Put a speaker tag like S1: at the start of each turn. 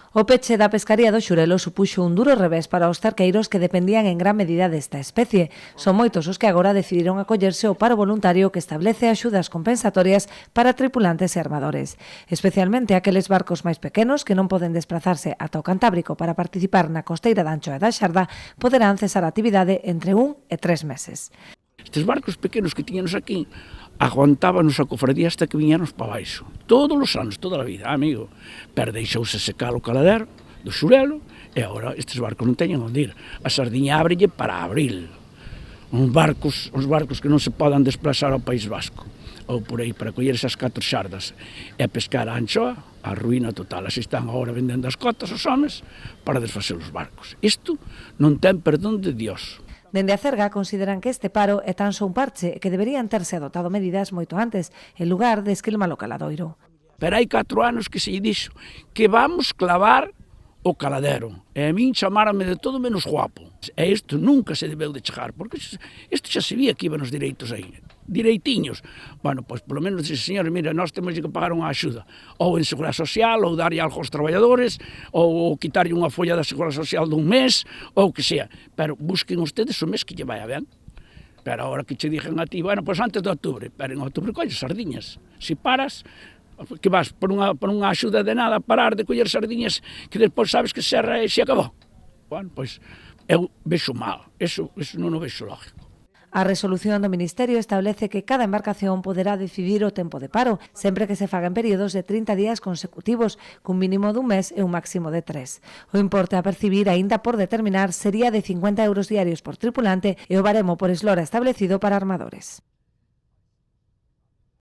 S1: O peche da pescaría do Xurelo supuxo un duro revés para os cerqueiros que dependían en gran medida desta especie. Son moitos os que agora decidiron acollerse ao paro voluntario que establece axudas compensatorias para tripulantes e armadores. Especialmente aqueles barcos máis pequenos que non poden desplazarse ata o Cantábrico para participar na costeira da Anchoa e da Xarda poderán cesar a actividade entre 1 e 3 meses.
S2: Estes barcos pequenos que tiñanos aquí aguantábanos a cofradía hasta que viñanos para baixo. Todos os anos, toda a vida, amigo. Pero deixouse secar o caladero do Xurelo e agora estes barcos non teñen onde ir. A sardiña ábrelle para abril. Uns barcos que non se podan desplazar ao País Vasco ou por aí para coller esas 4 xardas e pescar a anchoa, a ruína total. Así están agora vendendo as cotas os homes para desfacer os barcos. Isto non ten perdón de Dios.
S1: Dende a Cerga consideran que este paro é tan só un parche e que deberían terse adoptado medidas moito antes, en lugar de esquilmar o caladoiro.
S2: Pero hai 4 anos que se lle dixo que vamos clavar o caladero. E a min chamáranme de todo menos guapo. E isto nunca se debeu de chegar, porque isto xa se vía que iban os dereitos aí. Direitiños. Bueno, pois polo menos dixen, señores, mira, nós temos que pagar unha axuda. Ou en Seguridade Social, ou darlle algo aos traballadores, ou quitarlle unha folla da Seguridade Social dun mes, ou que sea. Pero busquen ustedes o mes que lle vaya ben. Pero agora que che dixen a ti, bueno, pois antes de outubro. Pero en outubro colles sardiñas. Se paras, que vas por unha axuda de nada a parar de coller sardiñas que despois sabes que serra e se acabou. Bueno, pois eu vexo mal. Eso non o vexo lógico.
S1: A resolución do Ministerio establece que cada embarcación poderá decidir o tempo de paro, sempre que se faga en períodos de 30 días consecutivos, cun mínimo dun mes e un máximo de 3. O importe a percibir, aínda por determinar, sería de 50 euros diarios por tripulante e o baremo por eslora establecido para armadores.